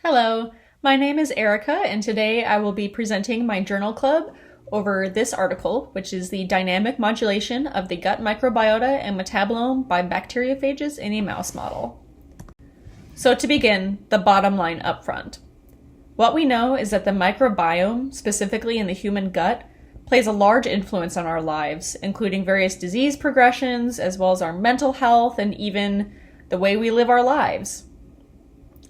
Hello, my name is Erica, and today I will be presenting my journal club over this article, which is the dynamic modulation of the gut microbiota and metabolome by bacteriophages in a mouse model. So to begin, the bottom line up front. What we know is that the microbiome, specifically in the human gut, plays a large influence on our lives, including various disease progressions, as well as our mental health, and even the way we live our lives.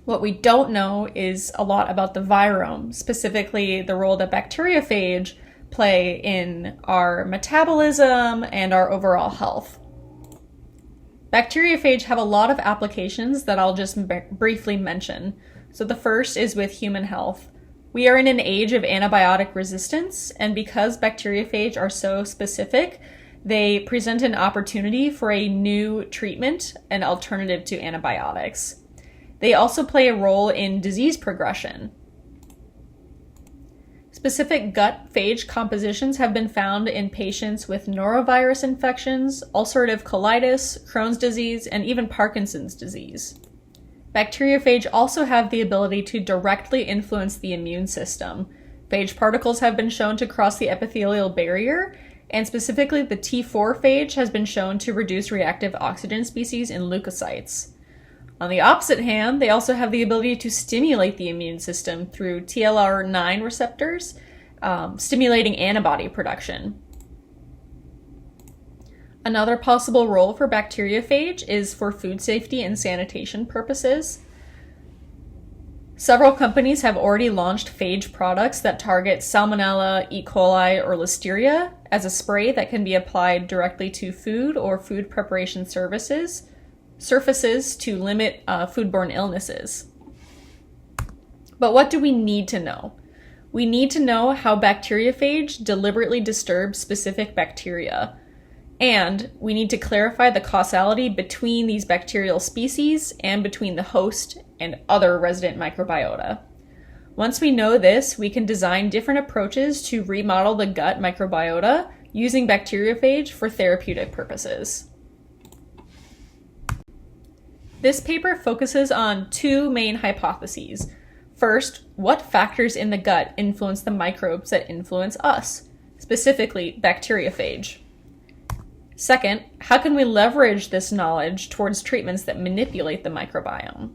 What we don't know is a lot about the virome, specifically the role that bacteriophage play in our metabolism and our overall health. Bacteriophage have a lot of applications that I'll just briefly mention. So the first is with human health. We are in an age of antibiotic resistance, and because bacteriophage are so specific, they present an opportunity for a new treatment, an alternative to antibiotics. They also play a role in disease progression. Specific gut phage compositions have been found in patients with norovirus infections, ulcerative colitis, Crohn's disease, and even Parkinson's disease. Bacteriophage also have the ability to directly influence the immune system. Phage particles have been shown to cross the epithelial barrier, and specifically the T4 phage has been shown to reduce reactive oxygen species in leukocytes. On the opposite hand, they also have the ability to stimulate the immune system through TLR9 receptors, stimulating antibody production. Another possible role for bacteriophage is for food safety and sanitation purposes. Several companies have already launched phage products that target Salmonella, E. coli, or Listeria as a spray that can be applied directly to food or food preparation surfaces to limit foodborne illnesses. But what do we need to know? We need to know how bacteriophage deliberately disturbs specific bacteria, and we need to clarify the causality between these bacterial species and between the host and other resident microbiota. Once we know this, we can design different approaches to remodel the gut microbiota using bacteriophage for therapeutic purposes. This paper focuses on two main hypotheses. First, what factors in the gut influence the microbes that influence us, specifically bacteriophage? Second, how can we leverage this knowledge towards treatments that manipulate the microbiome?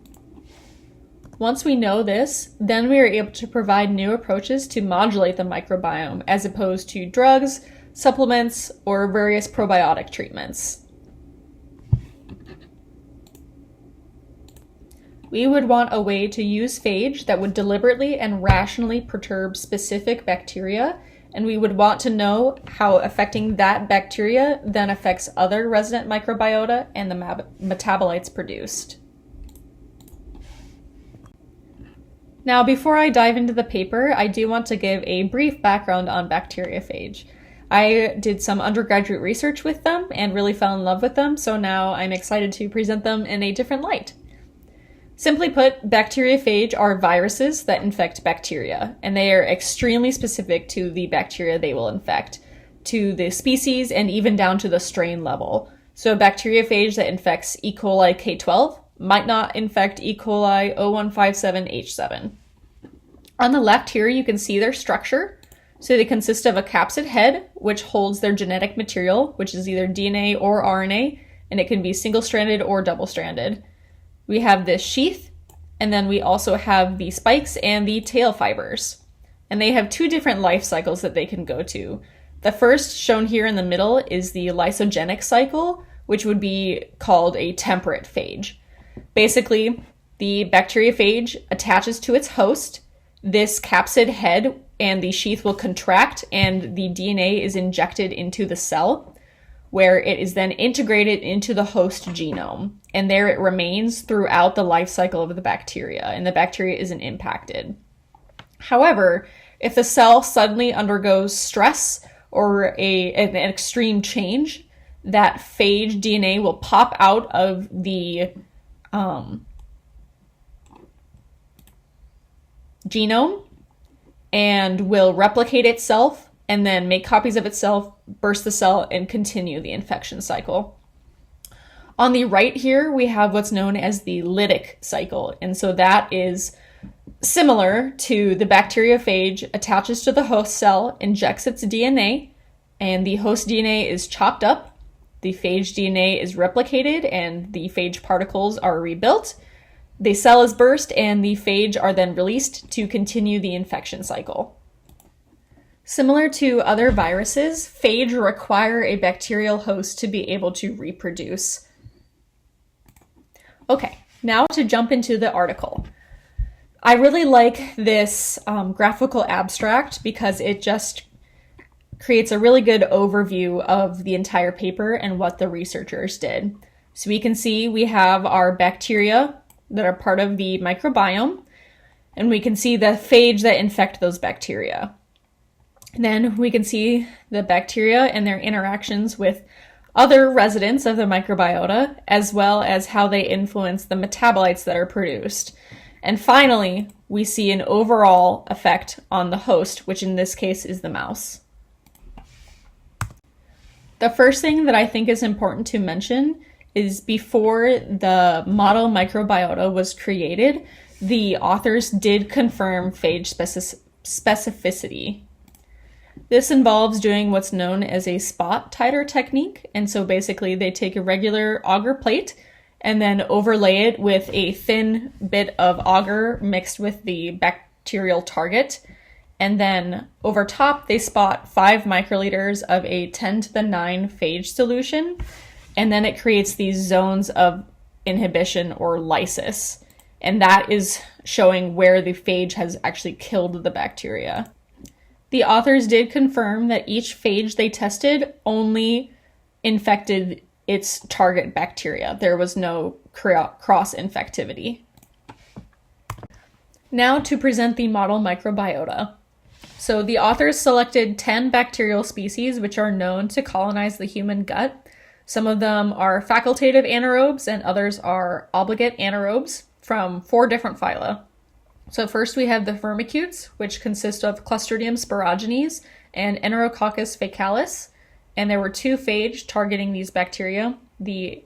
Once we know this, then we are able to provide new approaches to modulate the microbiome as opposed to drugs, supplements, or various probiotic treatments. We would want a way to use phage that would deliberately and rationally perturb specific bacteria, and we would want to know how affecting that bacteria then affects other resident microbiota and the metabolites produced. Now, before I dive into the paper, I do want to give a brief background on bacteriophage. I did some undergraduate research with them and really fell in love with them, so now I'm excited to present them in a different light. Simply put, bacteriophage are viruses that infect bacteria, and they are extremely specific to the bacteria they will infect, to the species and even down to the strain level. So a bacteriophage that infects E. coli K12 might not infect E. coli O157H7. On the left here, you can see their structure. So they consist of a capsid head, which holds their genetic material, which is either DNA or RNA, and it can be single-stranded or double-stranded. We have this sheath, and then we also have the spikes and the tail fibers. And they have two different life cycles that they can go to. The first, shown here in the middle, is the lysogenic cycle, which would be called a temperate phage. Basically, the bacteriophage attaches to its host. This capsid head and the sheath will contract, and the DNA is injected into the cell, where it is then integrated into the host genome. And there it remains throughout the life cycle of the bacteria, and the bacteria isn't impacted. However, if the cell suddenly undergoes stress or an extreme change, that phage DNA will pop out of the genome and will replicate itself and then make copies of itself, burst the cell, and continue the infection cycle. On the right here, we have what's known as the lytic cycle. And so that is similar to the bacteriophage, attaches to the host cell, injects its DNA, and the host DNA is chopped up. The phage DNA is replicated, and the phage particles are rebuilt. The cell is burst, and the phage are then released to continue the infection cycle. Similar to other viruses, phage require a bacterial host to be able to reproduce. Okay, now to jump into the article. I really like this graphical abstract because it just creates a really good overview of the entire paper and what the researchers did. So we can see we have our bacteria that are part of the microbiome, and we can see the phage that infect those bacteria. And then we can see the bacteria and their interactions with other residents of the microbiota, as well as how they influence the metabolites that are produced. And finally, we see an overall effect on the host, which in this case is the mouse. The first thing that I think is important to mention is before the model microbiota was created, the authors did confirm phage specificity. This involves doing what's known as a spot titer technique, and so basically they take a regular agar plate and then overlay it with a thin bit of agar mixed with the bacterial target. And then over top, they spot 5 microliters of a 10 to the 9 phage solution. And then it creates these zones of inhibition or lysis. And that is showing where the phage has actually killed the bacteria. The authors did confirm that each phage they tested only infected its target bacteria. There was no cross-infectivity. Now to present the model microbiota. So the authors selected 10 bacterial species which are known to colonize the human gut. Some of them are facultative anaerobes and others are obligate anaerobes from 4 different phyla. So first we have the firmicutes, which consist of Clostridium sporogenes and Enterococcus faecalis. And there were 2 phage targeting these bacteria, the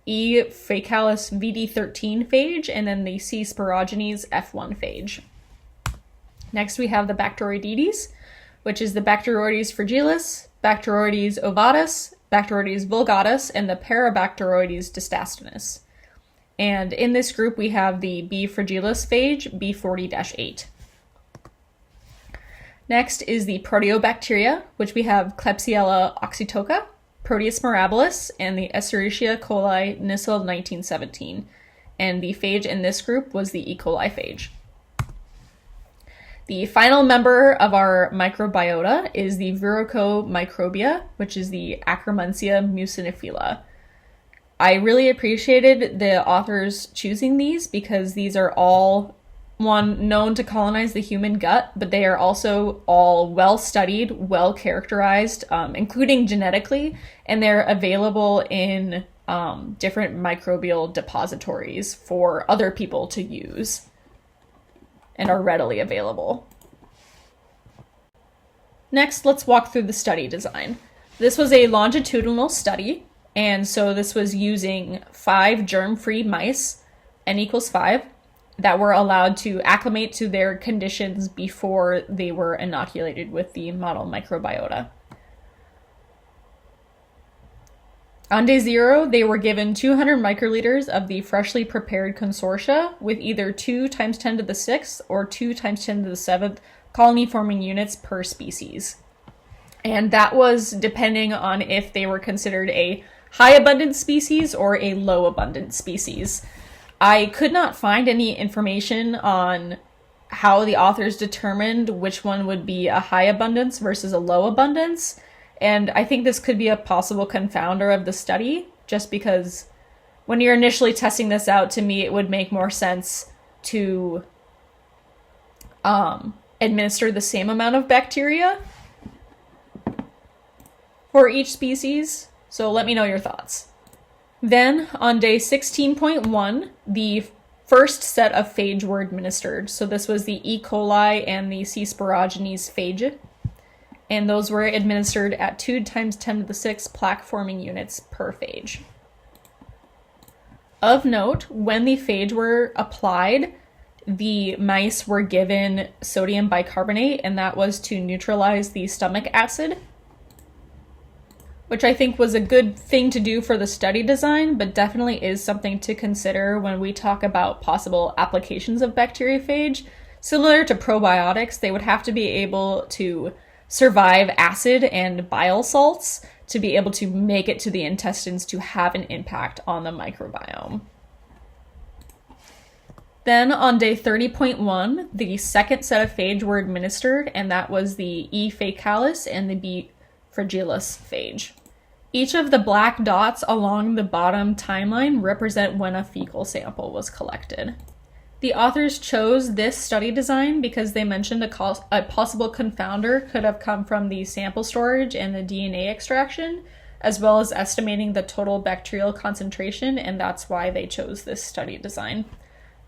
E. faecalis VD13 phage and then the C. sporogenes F1 phage. Next we have the Bacteroidetes, which is the Bacteroides fragilis, Bacteroides ovatus, Bacteroides vulgatus, and the Parabacteroides diastolus. And in this group we have the B. fragilis phage, B40-8. Next is the Proteobacteria, which we have Klebsiella oxytoca, Proteus mirabilis, and the Escherichia coli Nissl 1917. And the phage in this group was the E. coli phage. The final member of our microbiota is the Virocomicrobia, which is the Akkermansia muciniphila. I really appreciated the authors choosing these because these are all, one, known to colonize the human gut, but they are also all well-studied, well-characterized, including genetically, and they're available in different microbial depositories for other people to use and are readily available. Next, let's walk through the study design. This was a longitudinal study, and so this was using 5 germ-free mice, n equals 5, that were allowed to acclimate to their conditions before they were inoculated with the model microbiota. On day 0, they were given 200 microliters of the freshly prepared consortia with either 2 × 10 to the 6th or 2 × 10 to the 7th colony-forming units per species. And that was depending on if they were considered a high-abundance species or a low-abundance species. I could not find any information on how the authors determined which one would be a high abundance versus a low abundance, and I think this could be a possible confounder of the study, just because when you're initially testing this out, to me it would make more sense to administer the same amount of bacteria for each species, so let me know your thoughts. Then, on day 16.1, the first set of phage were administered. So this was the E. coli and the C. sporogenes phage. And those were administered at 2 × 10 to the 6 plaque-forming units per phage. Of note, when the phage were applied, the mice were given sodium bicarbonate, and that was to neutralize the stomach acid, which I think was a good thing to do for the study design, but definitely is something to consider when we talk about possible applications of bacteriophage. Similar to probiotics, they would have to be able to survive acid and bile salts to be able to make it to the intestines to have an impact on the microbiome. Then on day 30.1, the second set of phage were administered, and that was the E. faecalis and the B. fragilis phage. Each of the black dots along the bottom timeline represent when a fecal sample was collected. The authors chose this study design because they mentioned a possible confounder could have come from the sample storage and the DNA extraction, as well as estimating the total bacterial concentration, and that's why they chose this study design.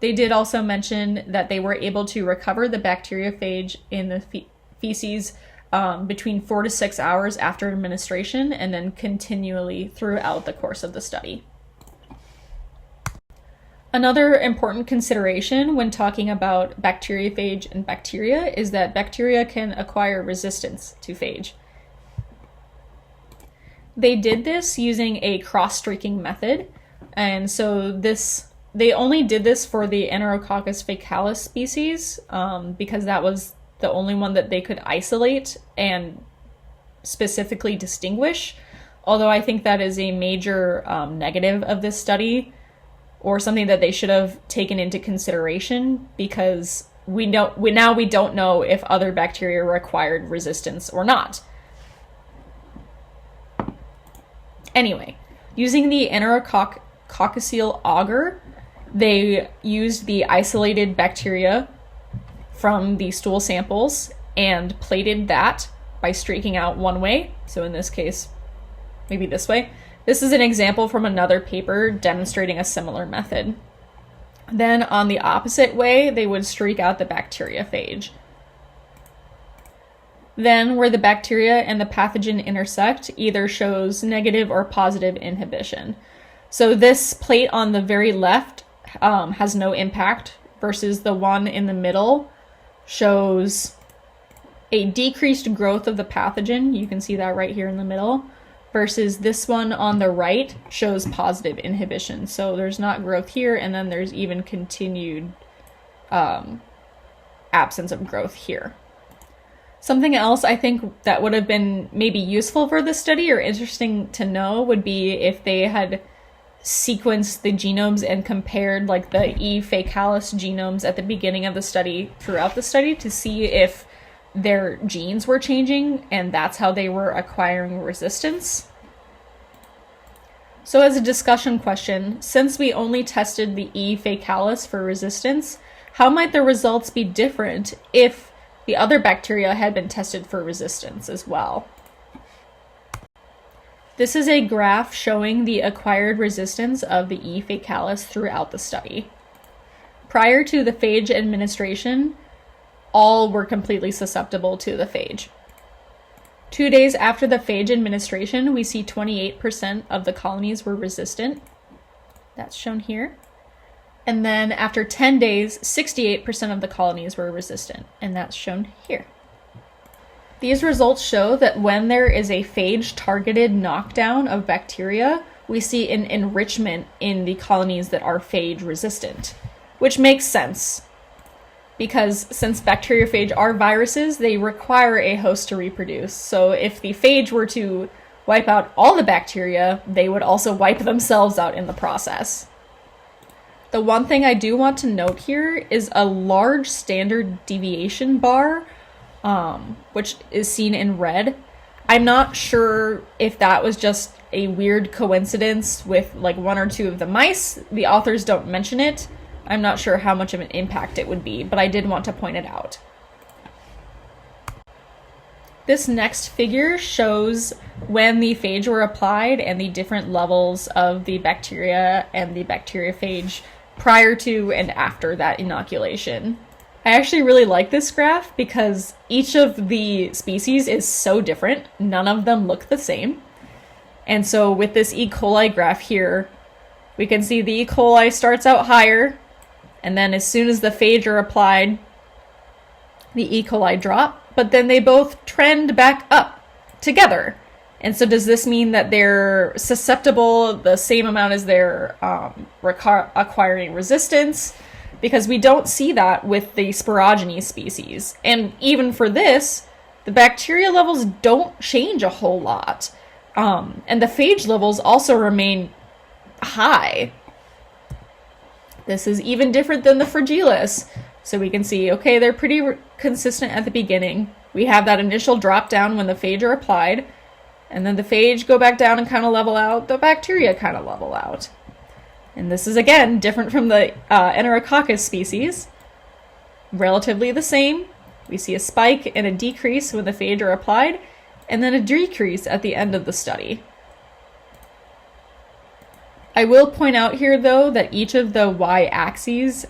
They did also mention that they were able to recover the bacteriophage in the feces between 4 to 6 hours after administration, and then continually throughout the course of the study. Another important consideration when talking about bacteriophage and bacteria is that bacteria can acquire resistance to phage. They did this using a cross-streaking method, and so they only did this for the Enterococcus faecalis species because that was the only one that they could isolate and specifically distinguish, although I think that is a major negative of this study, or something that they should have taken into consideration, because we don't know if other bacteria required resistance or not. Anyway, using the Enterococcal agar, they used the isolated bacteria from the stool samples and plated that by streaking out one way. So in this case, maybe this way. This is an example from another paper demonstrating a similar method. Then on the opposite way, they would streak out the bacteriophage. Then where the bacteria and the pathogen intersect either shows negative or positive inhibition. So this plate on the very left has no impact, versus the one in the middle shows a decreased growth of the pathogen. You can see that right here in the middle. Versus this one on the right shows positive inhibition. So there's not growth here, and then there's even continued absence of growth here. Something else I think that would have been maybe useful for this study or interesting to know would be if they had sequenced the genomes and compared like the E. faecalis genomes at the beginning of the study throughout the study to see if their genes were changing, and that's how they were acquiring resistance. So as a discussion question, since we only tested the E. faecalis for resistance, how might the results be different if the other bacteria had been tested for resistance as well? This is a graph showing the acquired resistance of the E. faecalis throughout the study. Prior to the phage administration, all were completely susceptible to the phage. 2 days after the phage administration, we see 28% of the colonies were resistant. That's shown here. And then after 10 days, 68% of the colonies were resistant, and that's shown here. These results show that when there is a phage-targeted knockdown of bacteria, we see an enrichment in the colonies that are phage-resistant, which makes sense. Because since bacteriophage are viruses, they require a host to reproduce. So if the phage were to wipe out all the bacteria, they would also wipe themselves out in the process. The one thing I do want to note here is a large standard deviation bar, which is seen in red. I'm not sure if that was just a weird coincidence with like one or two of the mice. The authors don't mention it. I'm not sure how much of an impact it would be, but I did want to point it out. This next figure shows when the phage were applied and the different levels of the bacteria and the bacteriophage prior to and after that inoculation. I actually really like this graph because each of the species is so different. None of them look the same. And so with this E. coli graph here, we can see the E. coli starts out higher, And then as soon as the phage are applied, the E. coli drop, but then they both trend back up together. And so does this mean that they're susceptible the same amount as they're acquiring resistance? Because we don't see that with the sporogeny species. And even for this, the bacteria levels don't change a whole lot. And the phage levels also remain high. This is even different than the Fragilis. So we can see, okay, they're pretty consistent at the beginning. We have that initial drop down when the phage are applied, and then the phage go back down and kind of level out. The bacteria kind of level out. And this is, again, different from the Enterococcus species. Relatively the same. We see a spike and a decrease when the phage are applied, and then a decrease at the end of the study. I will point out here, though, that each of the y-axes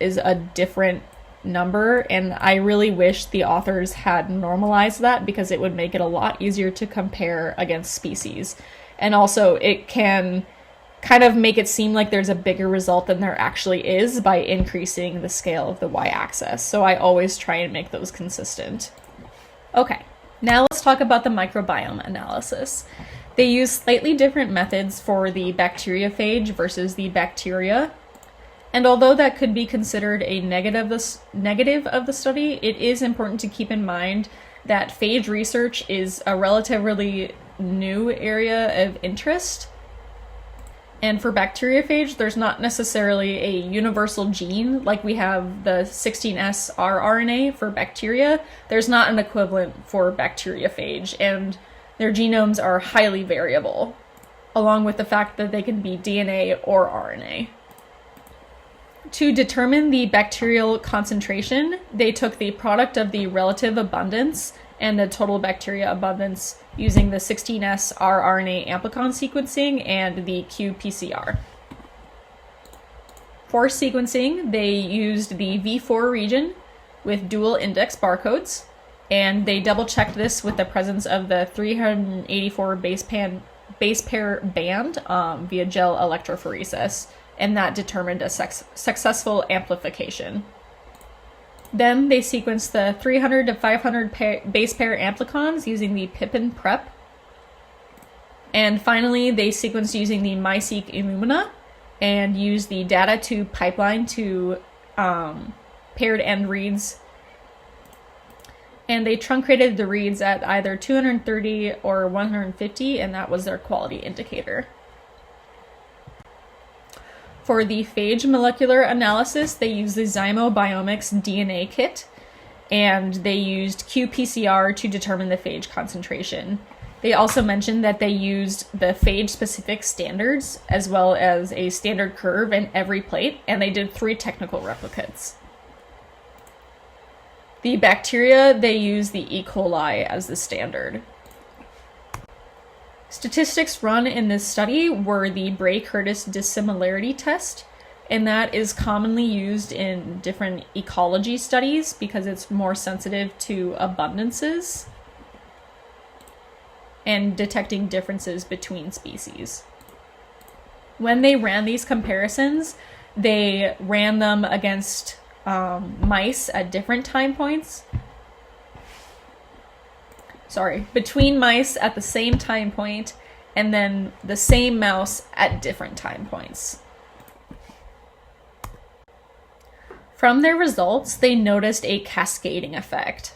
is a different number, and I really wish the authors had normalized that because it would make it a lot easier to compare against species. And also, it can kind of make it seem like there's a bigger result than there actually is by increasing the scale of the y-axis. So I always try and make those consistent. Okay, now let's talk about the microbiome analysis. They use slightly different methods for the bacteriophage versus the bacteria. And although that could be considered a negative of the study, it is important to keep in mind that phage research is a relatively new area of interest. And for bacteriophage, there's not necessarily a universal gene like we have the 16S rRNA for bacteria. There's not an equivalent for bacteriophage, and their genomes are highly variable, along with the fact that they can be DNA or RNA. To determine the bacterial concentration, they took the product of the relative abundance and the total bacteria abundance using the 16S rRNA amplicon sequencing and the qPCR. For sequencing, they used the V4 region with dual index barcodes, and they double-checked this with the presence of the 384 base pair band via gel electrophoresis, and that determined a successful amplification. Then they sequenced the 300 to 500 base pair amplicons using the Pippin prep. And finally, they sequenced using the MiSeq Illumina and used the data-to pipeline to paired end reads. And they truncated the reads at either 230 or 150, and that was their quality indicator. For the phage molecular analysis, they used the Zymo-Biomics DNA kit, and they used qPCR to determine the phage concentration. They also mentioned that they used the phage-specific standards, as well as a standard curve in every plate, and they did 3 technical replicates. The bacteria, they used the E. coli as the standard. Statistics run in this study were the Bray-Curtis dissimilarity test, and that is commonly used in different ecology studies because it's more sensitive to abundances and detecting differences between species. When they ran these comparisons, they ran them against mice at different time points. Between mice at the same time point, and then the same mouse at different time points. From their results, they noticed a cascading effect.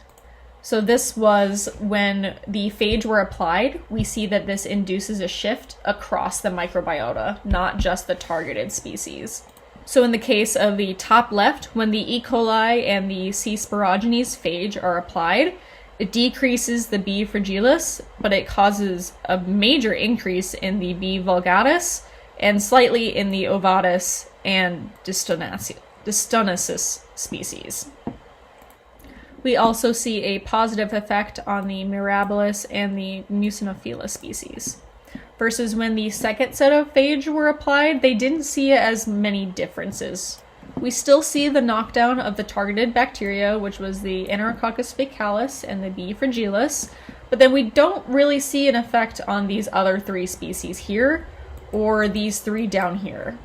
So this was when the phage were applied, we see that this induces a shift across the microbiota, not just the targeted species. So in the case of the top left, when the E. coli and the C. sporogenes phage are applied, it decreases the B. fragilis, but it causes a major increase in the B. vulgaris and slightly in the ovatus and dystonosis species. We also see a positive effect on the mirabilis and the mucinophila species. Versus when the second set of phage were applied, they didn't see as many differences. We still see the knockdown of the targeted bacteria, which was the Enterococcus faecalis and the B. fragilis, but then we don't really see an effect on these other 3 species here, or these 3 down here.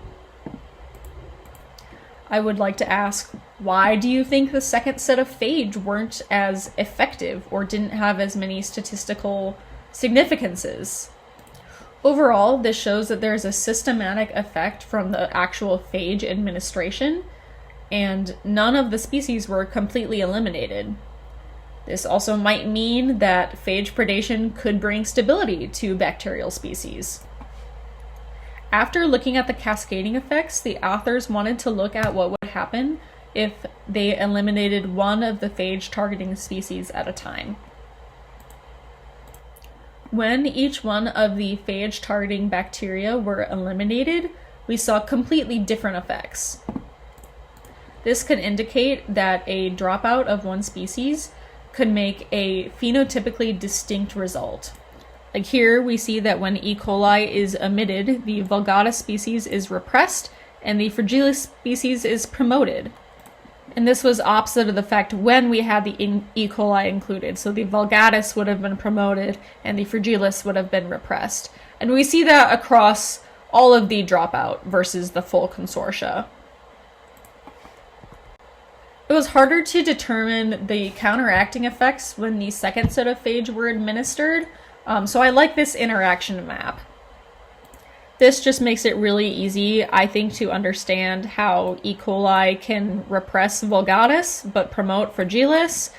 I would like to ask, why do you think the second set of phage weren't as effective or didn't have as many statistical significances? Overall, this shows that there's a systematic effect from the actual phage administration, and none of the species were completely eliminated. This also might mean that phage predation could bring stability to bacterial species. After looking at the cascading effects, the authors wanted to look at what would happen if they eliminated one of the phage targeting species at a time. When each one of the phage targeting bacteria were eliminated, we saw completely different effects. This could indicate that a dropout of one species could make a phenotypically distinct result. Like here, we see that when E. coli is omitted, the vulgatus species is repressed and the fragilis species is promoted. And this was opposite of the fact when we had the E. coli included. So the vulgatus would have been promoted and the fragilis would have been repressed. And we see that across all of the dropout versus the full consortia. It was harder to determine the counteracting effects when the second set of phage were administered, so I like this interaction map. This just makes it really easy, I think, to understand how E. coli can repress vulgatus but promote fragilis.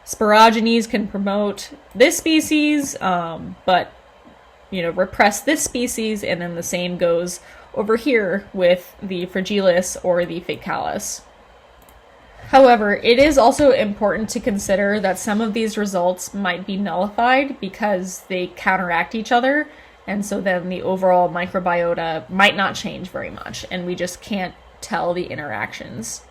Sporogenes can promote this species, but repress this species, and then the same goes over here with the fragilis or the faecalis. However, it is also important to consider that some of these results might be nullified because they counteract each other, and so then the overall microbiota might not change very much, and we just can't tell the interactions.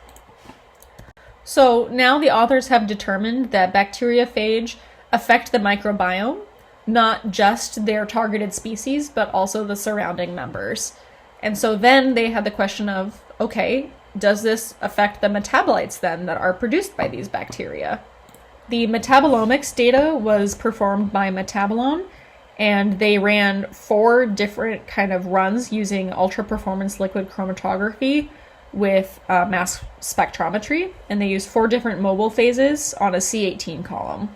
So now the authors have determined that bacteriophage affect the microbiome, not just their targeted species, but also the surrounding members. And so then they had the question of, okay, does this affect the metabolites then that are produced by these bacteria? The metabolomics data was performed by Metabolon, and they ran 4 different kind of runs using ultra-performance liquid chromatography with mass spectrometry, and they used 4 different mobile phases on a C18 column.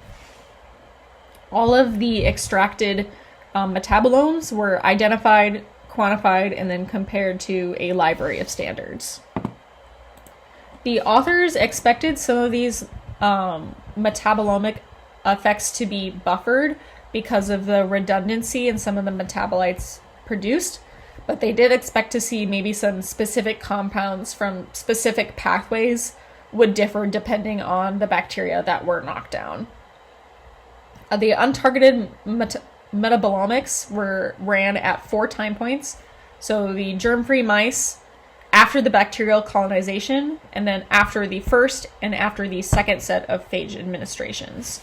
All of the extracted metabolomes were identified, quantified, and then compared to a library of standards. The authors expected some of these metabolomic effects to be buffered because of the redundancy in some of the metabolites produced, but they did expect to see maybe some specific compounds from specific pathways would differ depending on the bacteria that were knocked down. The untargeted metabolomics ran at 4 time points, so the germ-free mice after the bacterial colonization, and then after the first and after the second set of phage administrations.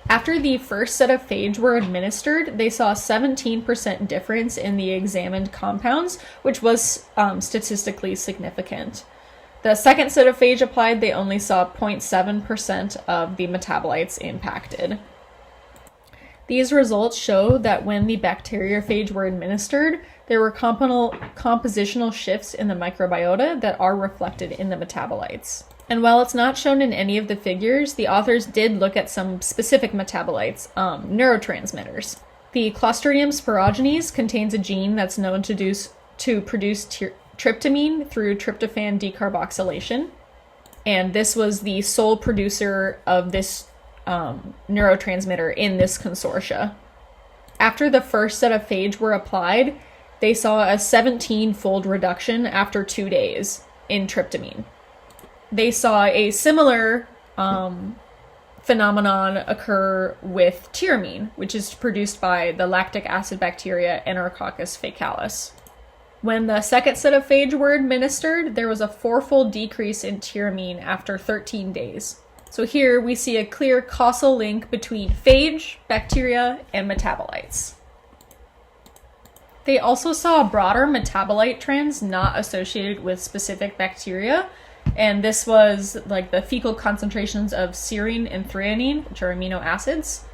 After the first set of phage were administered, they saw a 17% difference in the examined compounds, which was statistically significant. The second set of phage applied, they only saw 0.7% of the metabolites impacted. These results show that when the bacteriophage were administered, there were compositional shifts in the microbiota that are reflected in the metabolites. And while it's not shown in any of the figures, the authors did look at some specific metabolites, neurotransmitters. The Clostridium sporogenes contains a gene that's known to produce tryptamine through tryptophan decarboxylation, and this was the sole producer of this neurotransmitter in this consortia. After the first set of phage were applied, they saw a 17-fold reduction after 2 days in tryptamine. They saw a similar phenomenon occur with tyramine, which is produced by the lactic acid bacteria Enterococcus faecalis. When the second set of phage were administered, there was a 4-fold decrease in tyramine after 13 days. So here we see a clear causal link between phage, bacteria, and metabolites. They also saw broader metabolite trends not associated with specific bacteria, and this was like the fecal concentrations of serine and threonine, which are amino acids,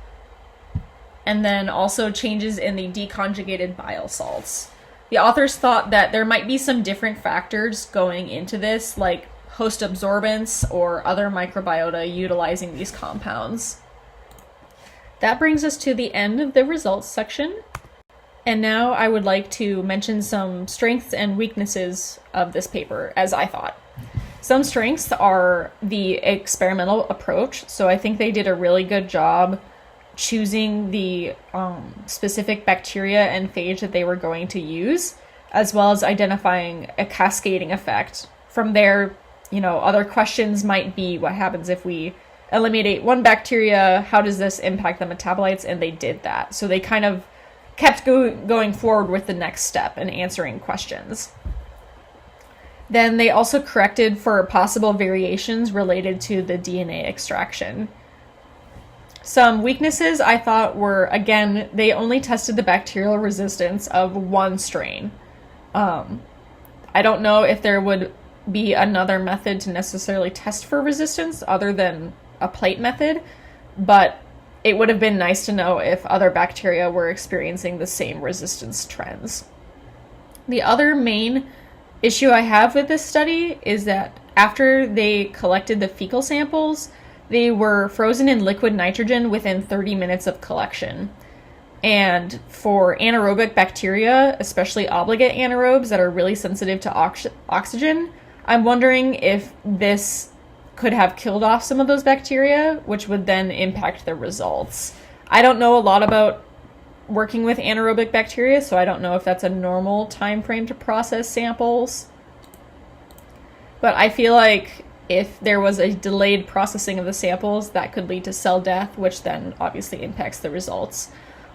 and then also changes in the deconjugated bile salts. The authors thought that there might be some different factors going into this, like host absorbance or other microbiota utilizing these compounds. That brings us to the end of the results section. And now I would like to mention some strengths and weaknesses of this paper, as I thought. Some strengths are the experimental approach. So I think they did a really good job choosing the specific bacteria and phage that they were going to use, as well as identifying a cascading effect. From there, other questions might be what happens if we eliminate one bacteria, how does this impact the metabolites? And they did that. So they kind of kept going forward with the next step and answering questions. Then they also corrected for possible variations related to the DNA extraction. Some weaknesses I thought were, again, they only tested the bacterial resistance of one strain. I don't know if there would be another method to necessarily test for resistance other than a plate method, but it would have been nice to know if other bacteria were experiencing the same resistance trends. The other main issue I have with this study is that after they collected the fecal samples, they were frozen in liquid nitrogen within 30 minutes of collection. And for anaerobic bacteria, especially obligate anaerobes that are really sensitive to oxygen, I'm wondering if this could have killed off some of those bacteria, which would then impact the results. I don't know a lot about working with anaerobic bacteria, so I don't know if that's a normal time frame to process samples. But I feel like if there was a delayed processing of the samples, that could lead to cell death, which then obviously impacts the results.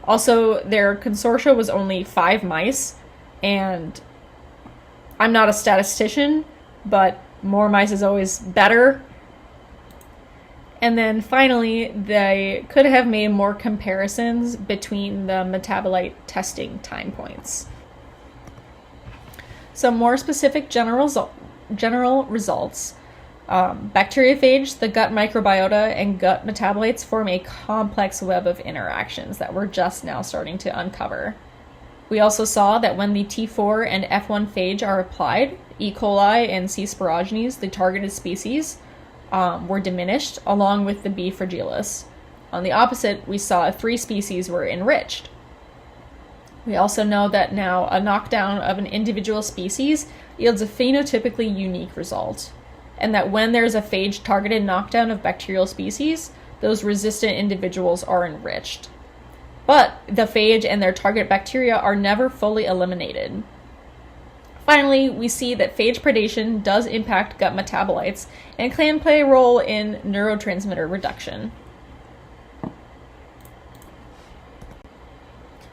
Also, their consortia was only 5 mice, and I'm not a statistician, but more mice is always better. And then finally, they could have made more comparisons between the metabolite testing time points. Some more specific general results. Bacteriophage, the gut microbiota, and gut metabolites form a complex web of interactions that we're just now starting to uncover. We also saw that when the T4 and F1 phage are applied, E. coli and C. sporogenes, the targeted species, were diminished, along with the B. fragilis. On the opposite, we saw 3 species were enriched. We also know that now a knockdown of an individual species yields a phenotypically unique result, and that when there's a phage-targeted knockdown of bacterial species, those resistant individuals are enriched. But the phage and their target bacteria are never fully eliminated. Finally, we see that phage predation does impact gut metabolites and can play a role in neurotransmitter reduction.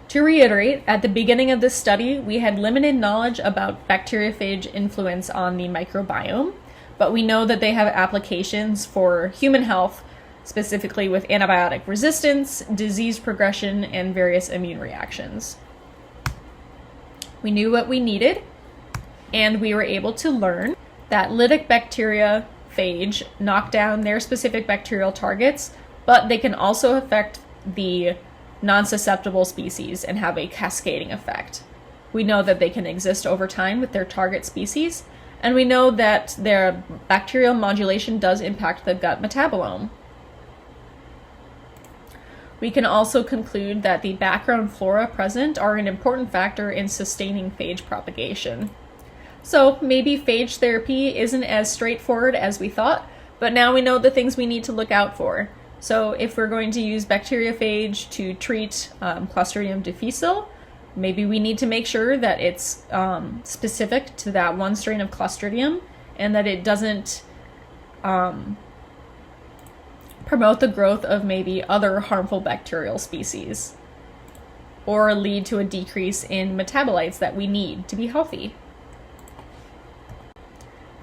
To reiterate, at the beginning of this study, we had limited knowledge about bacteriophage influence on the microbiome, but we know that they have applications for human health, specifically with antibiotic resistance, disease progression, and various immune reactions. We knew what we needed, and we were able to learn that lytic bacteria phage knock down their specific bacterial targets, but they can also affect the non-susceptible species and have a cascading effect. We know that they can exist over time with their target species, and we know that their bacterial modulation does impact the gut metabolome. We can also conclude that the background flora present are an important factor in sustaining phage propagation. So maybe phage therapy isn't as straightforward as we thought, but now we know the things we need to look out for. So if we're going to use bacteriophage to treat Clostridium difficile, maybe we need to make sure that it's specific to that one strain of Clostridium and that it doesn't promote the growth of maybe other harmful bacterial species or lead to a decrease in metabolites that we need to be healthy.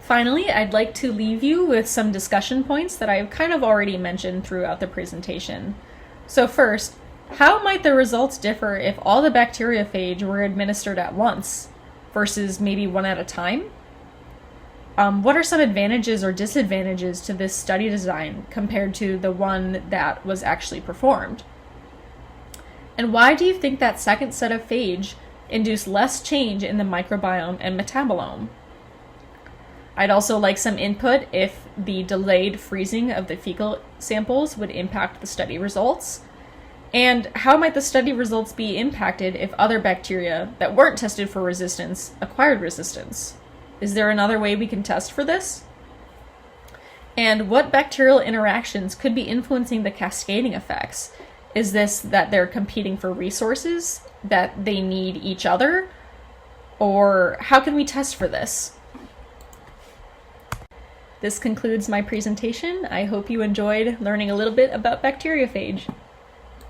Finally, I'd like to leave you with some discussion points that I've kind of already mentioned throughout the presentation. So first, how might the results differ if all the bacteriophage were administered at once versus maybe one at a time? What are some advantages or disadvantages to this study design compared to the one that was actually performed? And why do you think that second set of phage induce less change in the microbiome and metabolome. I'd also like some input if the delayed freezing of the fecal samples would impact the study results. And how might the study results be impacted if other bacteria that weren't tested for resistance acquired resistance? Is there another way we can test for this? And what bacterial interactions could be influencing the cascading effects? Is this that they're competing for resources, that they need each other? Or how can we test for this? This concludes my presentation. I hope you enjoyed learning a little bit about bacteriophage.